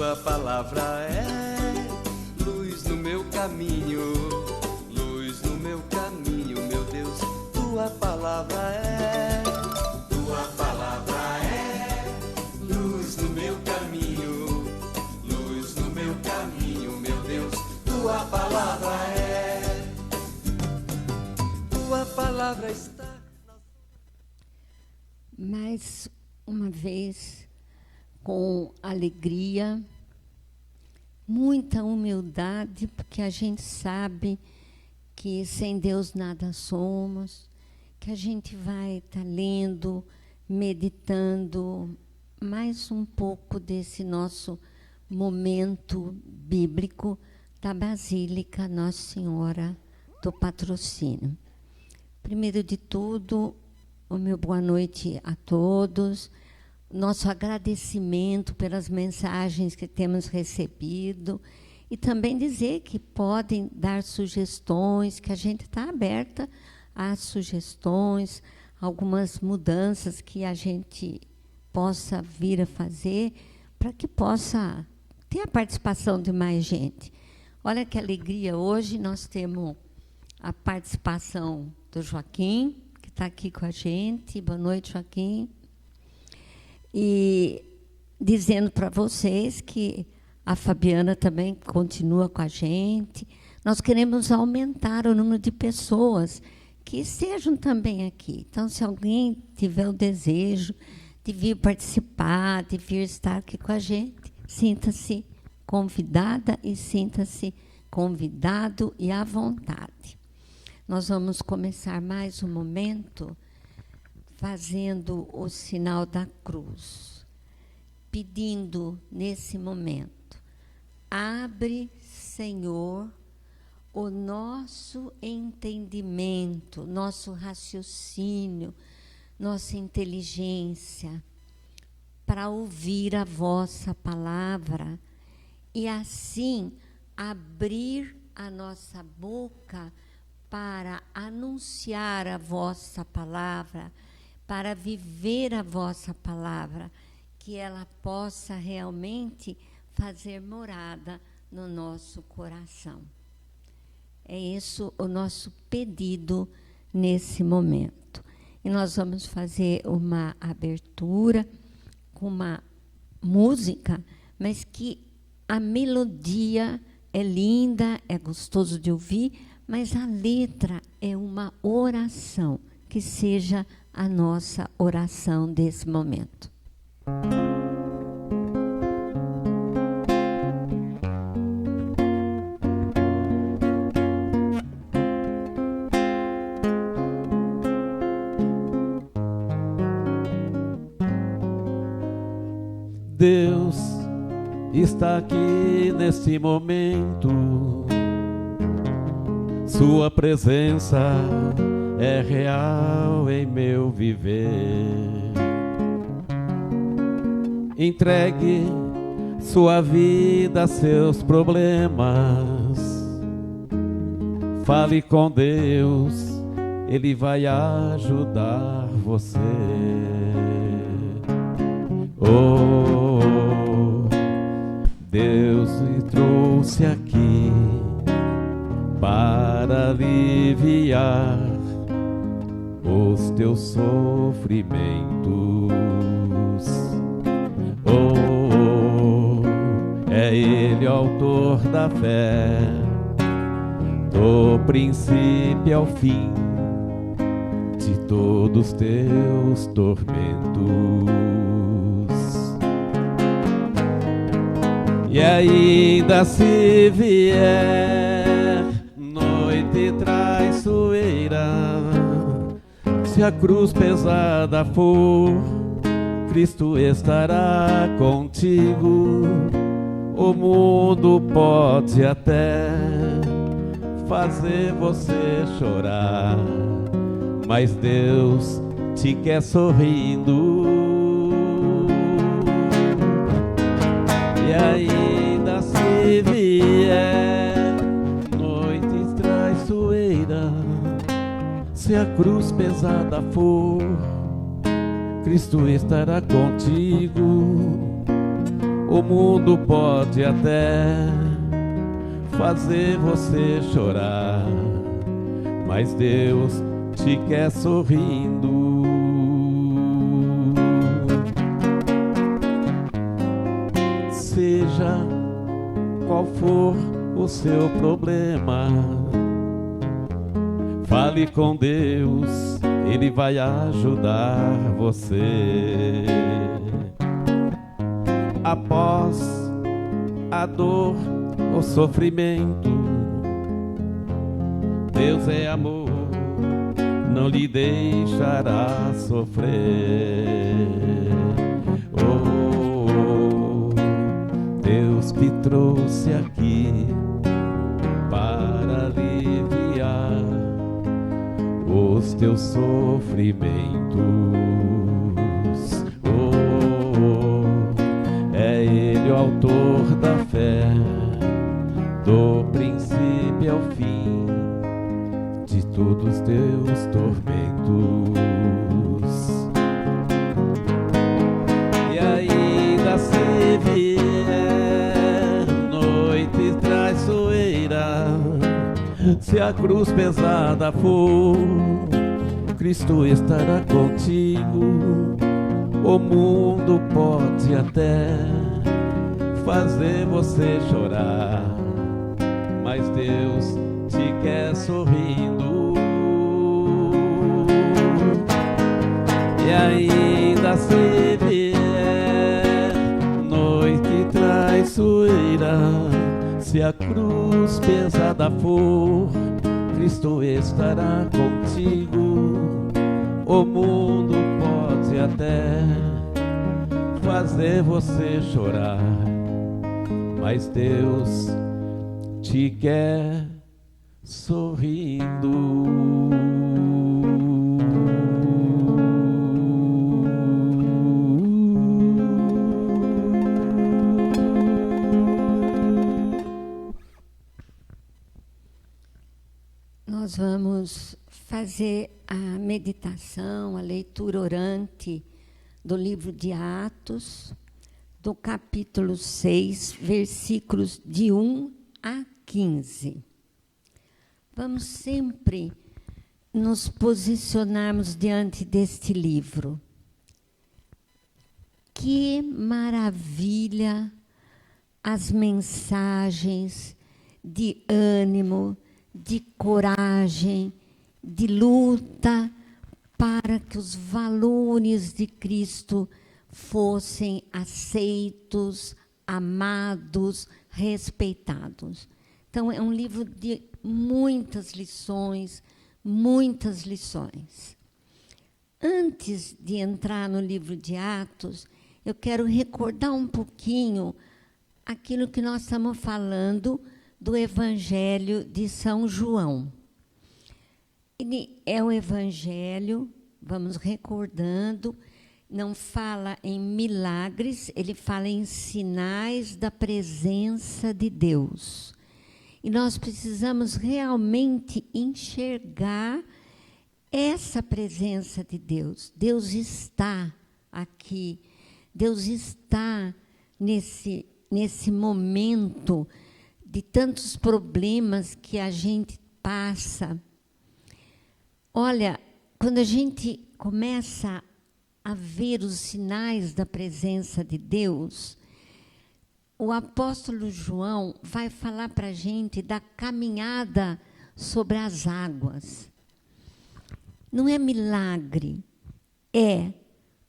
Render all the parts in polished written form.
tua palavra é luz no meu caminho, luz no meu caminho, meu Deus, tua palavra é luz no meu caminho, luz no meu caminho, meu Deus, tua palavra está. Mais uma vez, com alegria, muita humildade, porque a gente sabe que sem Deus nada somos, que a gente vai estar lendo, meditando mais um pouco desse nosso momento bíblico da Basílica Nossa Senhora do Patrocínio. Primeiro de tudo, o meu boa noite a todos, nosso agradecimento pelas mensagens que temos recebido e também dizer que podem dar sugestões, que a gente está aberta às sugestões, algumas mudanças que a gente possa vir a fazer para que possa ter a participação de mais gente. Olha que alegria, hoje nós temos a participação do Joaquim, que está aqui com a gente. Boa noite, Joaquim. E dizendo para vocês que a Fabiana também continua com a gente. Nós queremos aumentar o número de pessoas que estejam também aqui. Então, se alguém tiver o desejo de vir participar, de vir estar aqui com a gente, sinta-se convidada e sinta-se convidado e à vontade. Nós vamos começar mais um momento fazendo o sinal da cruz, pedindo nesse momento: abre, Senhor, o nosso entendimento, nosso raciocínio, nossa inteligência, para ouvir a vossa palavra e assim abrir a nossa boca para anunciar a vossa palavra, para viver a vossa palavra, que ela possa realmente fazer morada no nosso coração. É isso o nosso pedido nesse momento. E nós vamos fazer uma abertura com uma música, mas que a melodia é linda, é gostoso de ouvir, mas a letra é uma oração, que seja a nossa oração desse momento. Deus está aqui neste momento, sua presença é real em meu viver. Entregue sua vida, seus problemas. Fale com Deus, Ele vai ajudar você. Oh, Deus me trouxe aqui para aliviar os teus sofrimentos. Oh, é Ele o autor da fé, do princípio ao fim de todos teus tormentos. E ainda se vier noite traiçoeira, se a cruz pesada for, Cristo estará contigo. O mundo pode até fazer você chorar, mas Deus te quer sorrindo. E ainda se vier noites traiçoeiras, se a cruz pesada for, Cristo estará contigo. O mundo pode até fazer você chorar, mas Deus te quer sorrindo. Seja qual for o seu problema, fale com Deus, Ele vai ajudar você. Após a dor, o sofrimento, Deus é amor, não lhe deixará sofrer. Oh, Deus te trouxe aqui para aliviar os teus sofrimentos. É Ele o autor da fé, do princípio ao fim de todos os teus tormentos. E ainda se vier noite traiçoeira, se a cruz pesada for, Cristo estará contigo. O mundo pode até fazer você chorar, mas Deus te quer sorrindo. E ainda se vier noite traiçoeira, se a cruz pesada for, Cristo estará contigo. O mundo pode até fazer você chorar, mas Deus te quer sorrindo. Nós vamos fazer a meditação, a leitura orante do livro de Atos, do capítulo 6, versículos de 1 a 15. Vamos sempre nos posicionarmos diante deste livro. Que maravilha as mensagens de ânimo, de coragem, de luta, para que os valores de Cristo fossem aceitos, amados, respeitados. Então, é um livro de muitas lições, muitas lições. Antes de entrar no livro de Atos, eu quero recordar um pouquinho aquilo que nós estamos falando do Evangelho de São João. Ele é o Evangelho, vamos recordando, não fala em milagres, ele fala em sinais da presença de Deus. E nós precisamos realmente enxergar essa presença de Deus. Deus está aqui, Deus está nesse momento de tantos problemas que a gente passa. Olha, quando a gente começa a ver os sinais da presença de Deus, o apóstolo João vai falar para a gente da caminhada sobre as águas. Não é milagre, é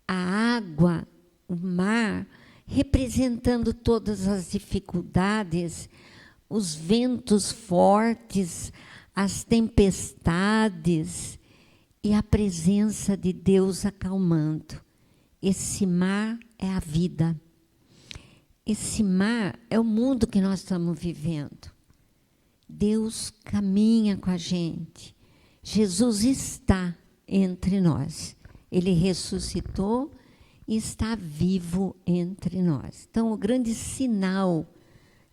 a água, o mar, representando todas as dificuldades, os ventos fortes, as tempestades e a presença de Deus acalmando. Esse mar é a vida. Esse mar é o mundo que nós estamos vivendo. Deus caminha com a gente. Jesus está entre nós. Ele ressuscitou e está vivo entre nós. Então, o grande sinal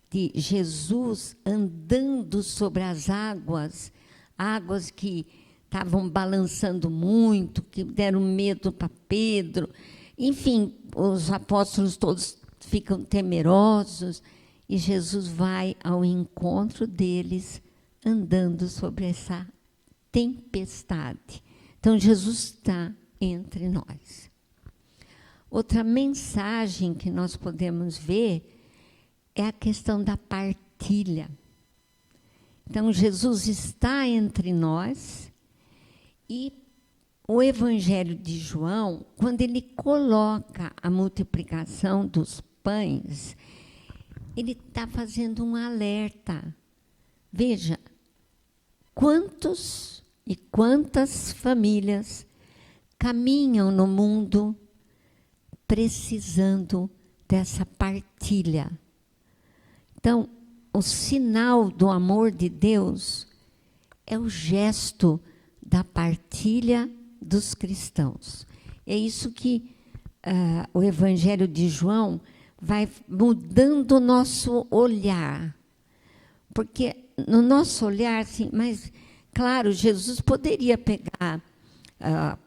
de Jesus andando sobre as águas, águas que estavam balançando muito, que deram medo para Pedro. Enfim, os apóstolos todos ficam temerosos, e Jesus vai ao encontro deles, andando sobre essa tempestade. Então, Jesus está entre nós. Outra mensagem que nós podemos ver é a questão da partilha. Então, Jesus está entre nós, e o Evangelho de João, quando ele coloca a multiplicação dos pães, ele está fazendo um alerta. Veja, quantos e quantas famílias caminham no mundo precisando dessa partilha. Então, o sinal do amor de Deus é o gesto da partilha dos cristãos. É isso que o Evangelho de João vai mudando o nosso olhar. Porque no nosso olhar, assim, mas, claro, Jesus poderia pegar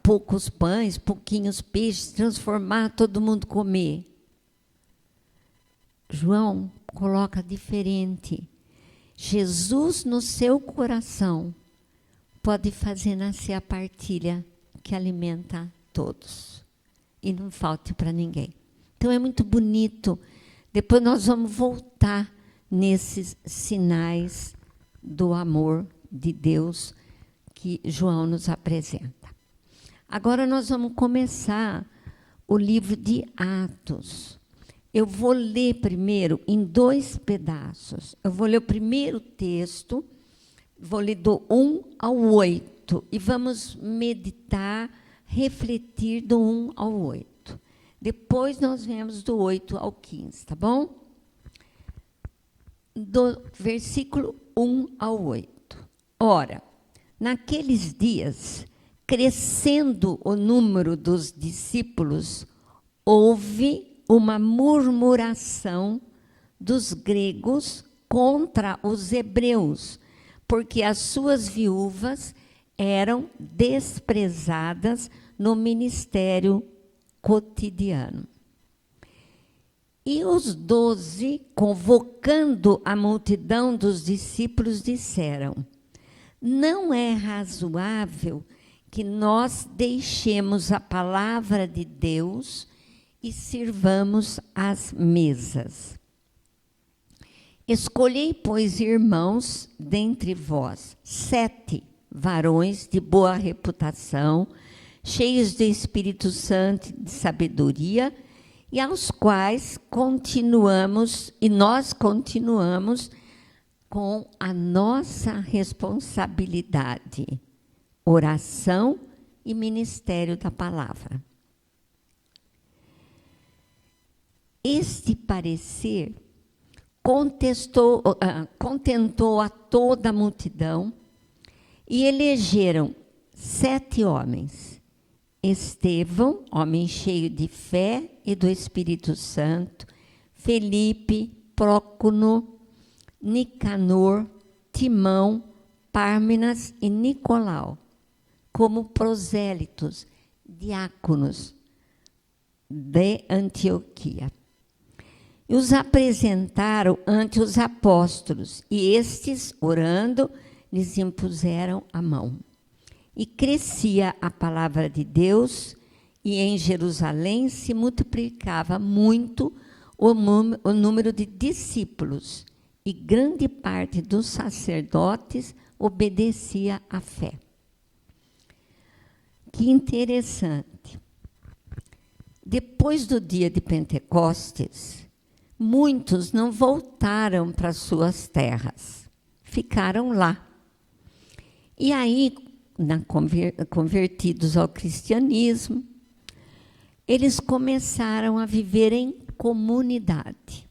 poucos pães, pouquinhos peixes, transformar, todo mundo comer. João coloca diferente. Jesus, no seu coração, pode fazer nascer a partilha que alimenta todos. E não falte para ninguém. Então, é muito bonito. Depois nós vamos voltar nesses sinais do amor de Deus que João nos apresenta. Agora nós vamos começar o livro de Atos. Eu vou ler primeiro em 2 pedaços. Eu vou ler o primeiro texto, vou ler do 1 ao 8, e vamos meditar, refletir do 1 ao 8. Depois nós vemos do 8 ao 15, tá bom? Do versículo 1 ao 8. Ora, naqueles dias, crescendo o número dos discípulos, houve uma murmuração dos gregos contra os hebreus, porque as suas viúvas eram desprezadas no ministério cotidiano. E os 12, convocando a multidão dos discípulos, disseram: não é razoável que nós deixemos a palavra de Deus e sirvamos as mesas. Escolhei, pois, irmãos, dentre vós, 7 varões de boa reputação, cheios de Espírito Santo e de sabedoria, e aos quais nós continuamos com a nossa responsabilidade, oração e ministério da palavra. Este parecer contentou a toda a multidão, e elegeram 7 homens. Estevão, homem cheio de fé e do Espírito Santo, Felipe, Prócono, Nicanor, Timão, Pármenas e Nicolau, como prosélitos, diáconos de Antioquia. E os apresentaram ante os apóstolos, e estes, orando, lhes impuseram a mão. E crescia a palavra de Deus, e em Jerusalém se multiplicava muito o número de discípulos, e grande parte dos sacerdotes obedecia à fé. Que interessante. Depois do dia de Pentecostes, muitos não voltaram para suas terras, ficaram lá. E aí, convertidos ao cristianismo, eles começaram a viver em comunidade.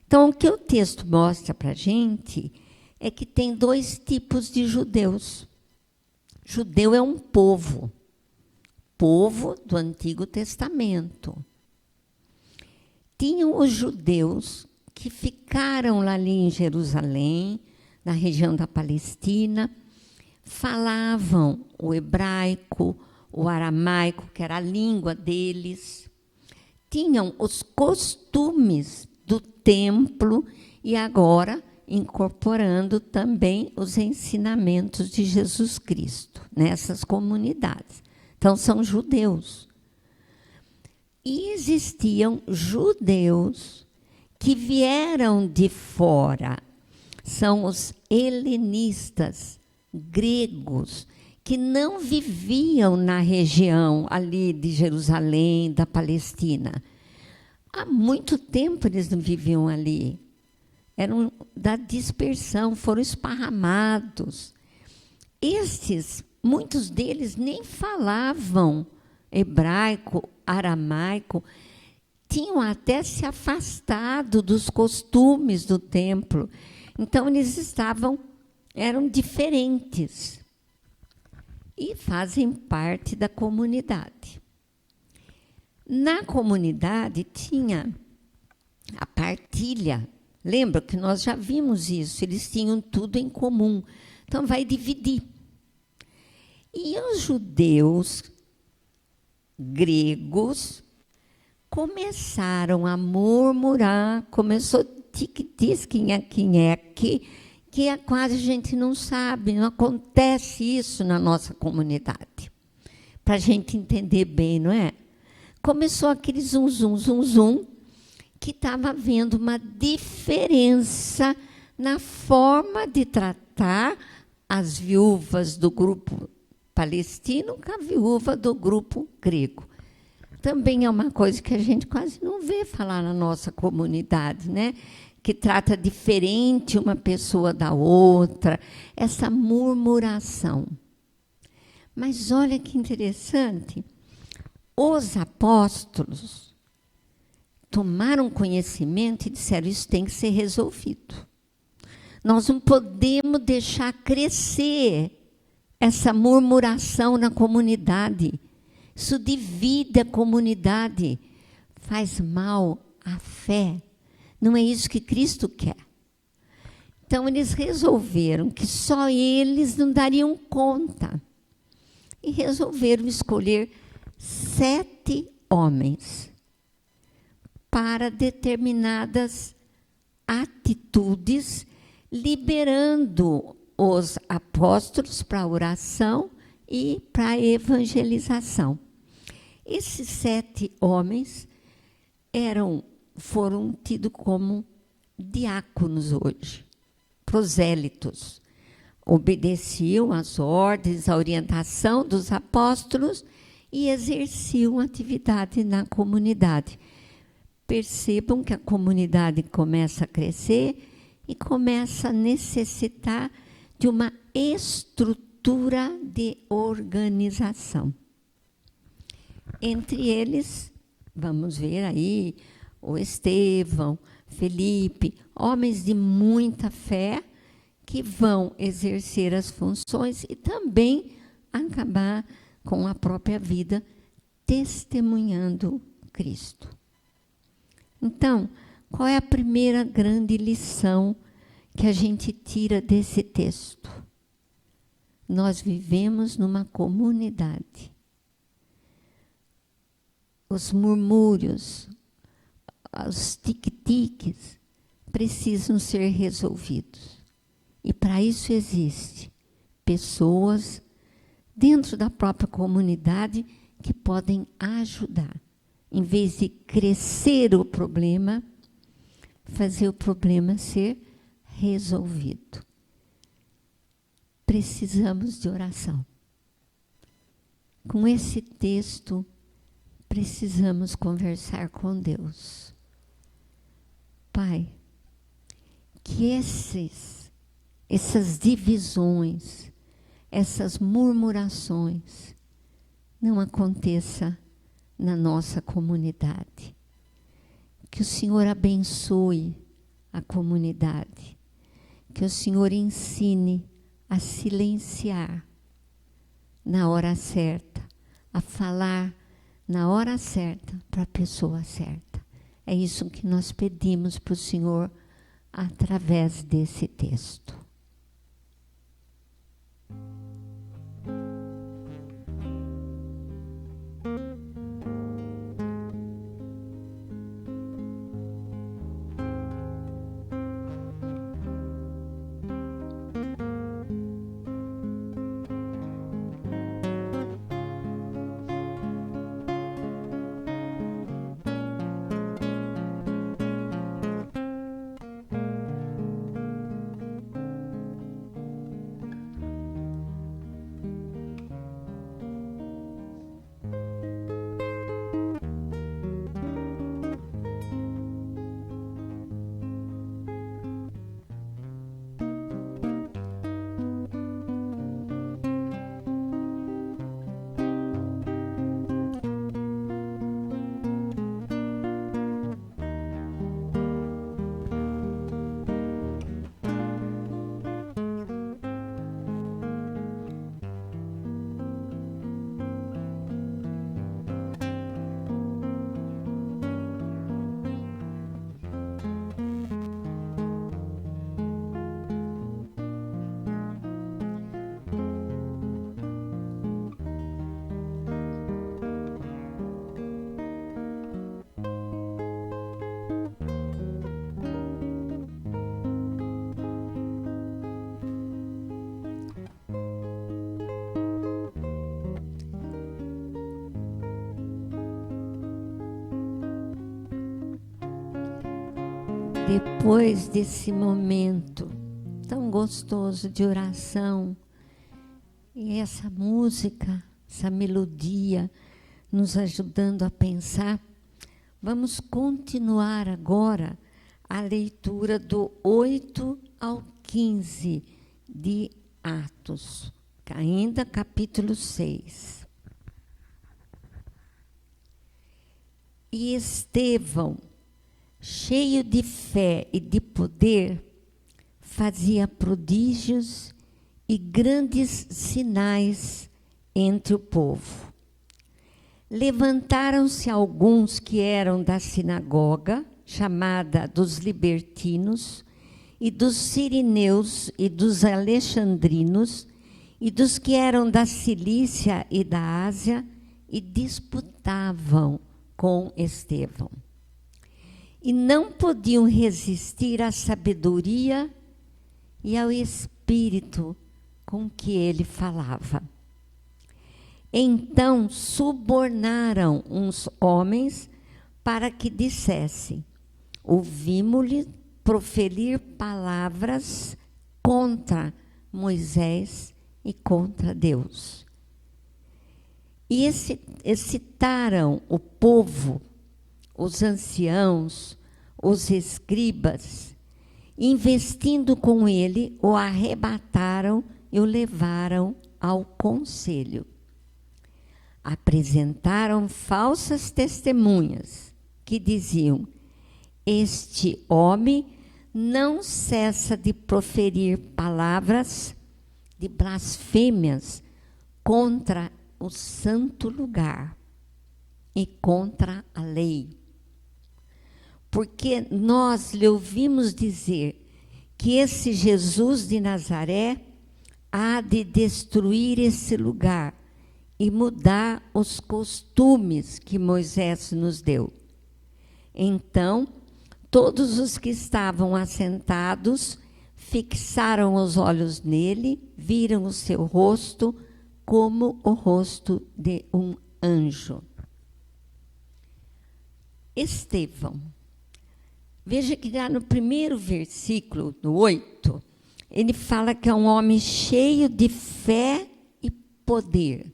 Então, o que o texto mostra para a gente é que tem 2 tipos de judeus. Judeu é um povo do Antigo Testamento. Tinham os judeus que ficaram lá ali em Jerusalém, na região da Palestina, falavam o hebraico, o aramaico, que era a língua deles. tinham os costumes do templo e agora incorporando também os ensinamentos de Jesus Cristo nessas comunidades. Então, são judeus. E existiam judeus que vieram de fora, são os helenistas, gregos, que não viviam na região ali de Jerusalém, da Palestina. Há muito tempo eles não viviam ali. Eram da dispersão, foram esparramados. Muitos deles nem falavam hebraico, aramaico, tinham até se afastado dos costumes do templo. Então, eram diferentes e fazem parte da comunidade. Na comunidade tinha a partilha. Lembra que nós já vimos isso, eles tinham tudo em comum. Então, vai dividir. E os judeus gregos começaram a murmurar, começou tic-tic, que quase a gente não sabe, não acontece isso na nossa comunidade. Para a gente entender bem, não é? Começou aquele zum, zum, zum, zum, que estava havendo uma diferença na forma de tratar as viúvas do grupo palestino com a viúva do grupo grego. Também é uma coisa que a gente quase não vê falar na nossa comunidade, né? Que trata diferente uma pessoa da outra, essa murmuração. Mas olha que interessante, os apóstolos tomaram conhecimento e disseram, isso tem que ser resolvido. Nós não podemos deixar crescer essa murmuração na comunidade. Isso divide a comunidade, faz mal à fé. Não é isso que Cristo quer. Então, eles resolveram que só eles não dariam conta. E resolveram escolher 7 homens para determinadas atitudes, liberando os apóstolos para a oração e para a evangelização. Esses 7 homens foram tidos como diáconos hoje, prosélitos. Obedeciam às ordens, à orientação dos apóstolos e exerciam atividade na comunidade. Percebam que a comunidade começa a crescer e começa a necessitar de uma estrutura de organização. Entre eles, vamos ver aí, o Estevão, Felipe, homens de muita fé que vão exercer as funções e também acabar com a própria vida testemunhando Cristo. Então, qual é a primeira grande lição que a gente tira desse texto? Nós vivemos numa comunidade. Os murmúrios, os tic-tiques precisam ser resolvidos. E para isso existe pessoas dentro da própria comunidade que podem ajudar. Em vez de crescer o problema, fazer o problema ser resolvido. Precisamos de oração. Com esse texto, precisamos conversar com Deus. Pai, que essas divisões, essas murmurações não aconteça na nossa comunidade. Que o Senhor abençoe a comunidade. Que o Senhor ensine a silenciar na hora certa, a falar na hora certa para a pessoa certa. É isso que nós pedimos para o Senhor através desse texto. Depois desse momento tão gostoso de oração, e essa música, essa melodia, nos ajudando a pensar, vamos continuar agora a leitura do 8 ao 15 de Atos, ainda capítulo 6. E Estevão, cheio de fé e de poder, fazia prodígios e grandes sinais entre o povo. Levantaram-se alguns que eram da sinagoga, chamada dos libertinos, e dos sirineus e dos alexandrinos, e dos que eram da Cilícia e da Ásia, e disputavam com Estevão. E não podiam resistir à sabedoria e ao espírito com que ele falava. Então subornaram uns homens para que dissessem: ouvimos-lhe proferir palavras contra Moisés e contra Deus. E excitaram o povo, os anciãos, os escribas, investindo com ele, o arrebataram e o levaram ao conselho. Apresentaram falsas testemunhas que diziam: este homem não cessa de proferir palavras de blasfêmias contra o santo lugar e contra a lei. Porque nós lhe ouvimos dizer que esse Jesus de Nazaré há de destruir esse lugar e mudar os costumes que Moisés nos deu. Então, todos os que estavam assentados fixaram os olhos nele, viram o seu rosto como o rosto de um anjo. Estevão. Veja que já no primeiro versículo, no 8, ele fala que é um homem cheio de fé e poder.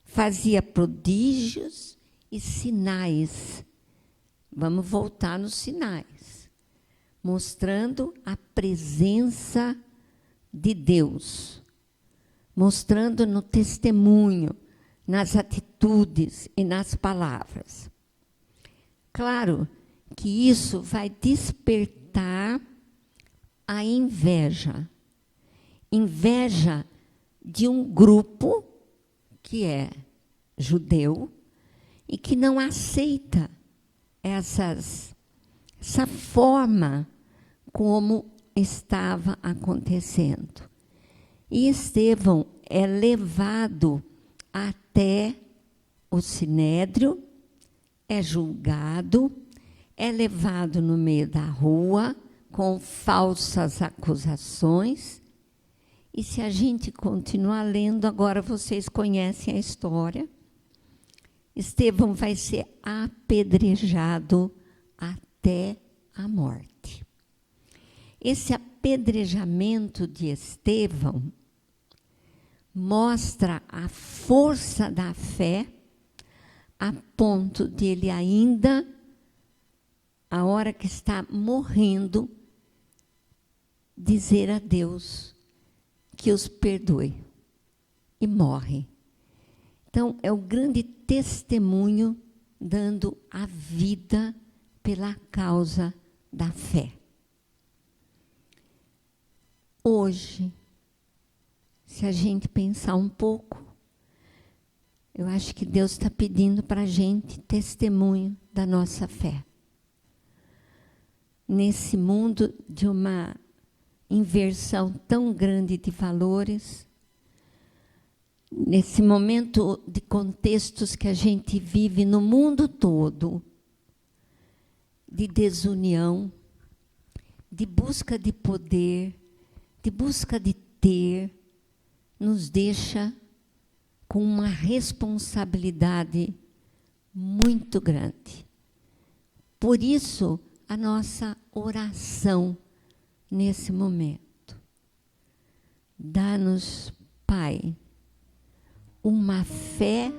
Fazia prodígios e sinais. Vamos voltar nos sinais, mostrando a presença de Deus, mostrando no testemunho, nas atitudes e nas palavras. Claro que isso vai despertar a inveja. Inveja de um grupo que é judeu e que não aceita essa forma como estava acontecendo. E Estevão é levado até o sinédrio, é julgado, é levado no meio da rua com falsas acusações. E se a gente continuar lendo, agora vocês conhecem a história, Estevão vai ser apedrejado até a morte. Esse apedrejamento de Estevão mostra a força da fé a ponto de ele ainda, a hora que está morrendo, dizer a Deus que os perdoe e morre. Então, é o grande testemunho dando a vida pela causa da fé. Hoje, se a gente pensar um pouco, eu acho que Deus está pedindo para a gente testemunho da nossa fé. Nesse mundo de uma inversão tão grande de valores, nesse momento de contextos que a gente vive no mundo todo, de desunião, de busca de poder, de busca de ter, nos deixa com uma responsabilidade muito grande. Por isso, a nossa oração nesse momento. Dá-nos, Pai, uma fé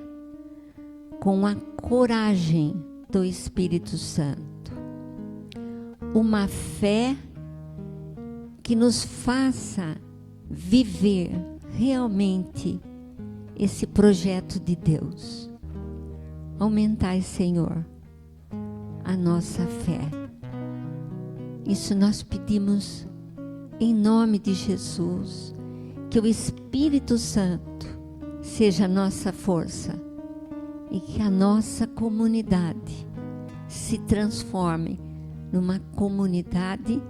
com a coragem do Espírito Santo. Uma fé que nos faça viver realmente esse projeto de Deus. Aumentai, Senhor, a nossa fé. Isso nós pedimos em nome de Jesus, que o Espírito Santo seja a nossa força e que a nossa comunidade se transforme numa comunidade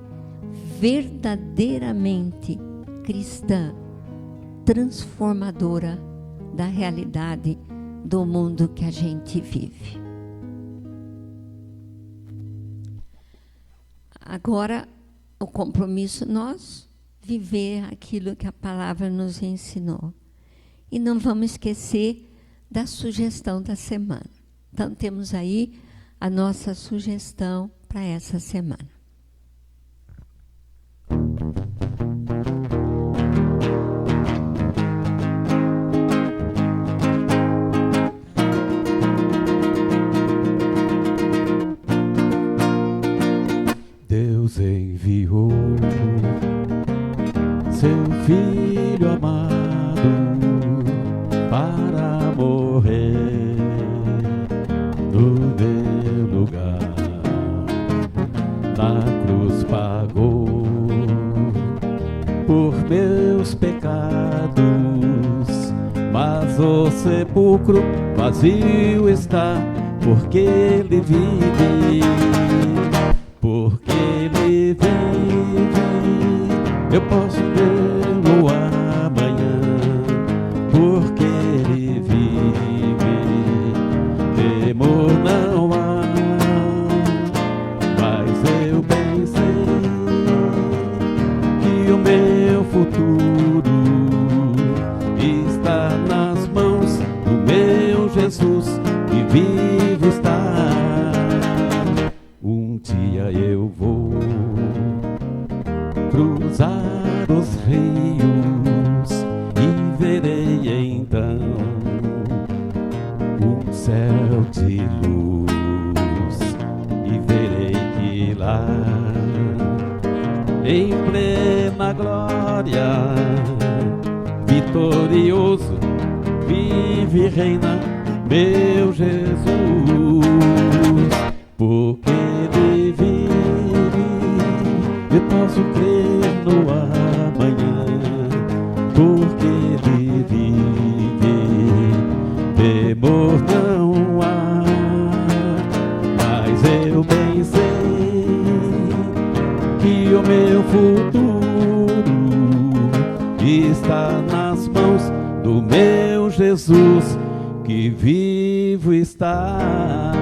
verdadeiramente cristã, transformadora da realidade do mundo que a gente vive. Agora, o compromisso nosso, viver aquilo que a palavra nos ensinou. E não vamos esquecer da sugestão da semana. Então, temos aí a nossa sugestão para essa semana. Deus enviou seu Filho amado para morrer no meu lugar. Na cruz pagou por meus pecados, mas o sepulcro vazio está, porque Ele vive. Porque Ele vive, eu posso vê-lo amanhã. Porque Ele vive, temor não há. Mas eu bem sei que o meu futuro está nas mãos do meu Jesus, que vivo está. Um dia eu vou cruzar os rios e verei então um céu de luz, e verei que lá, em plena glória, vitorioso, vive e reina meu Jesus. Porque Ele vive, eu posso crer no amanhã. Porque Ele vive, temor não há. Mas eu bem sei que o meu futuro está nas mãos do meu Jesus, que vivo está.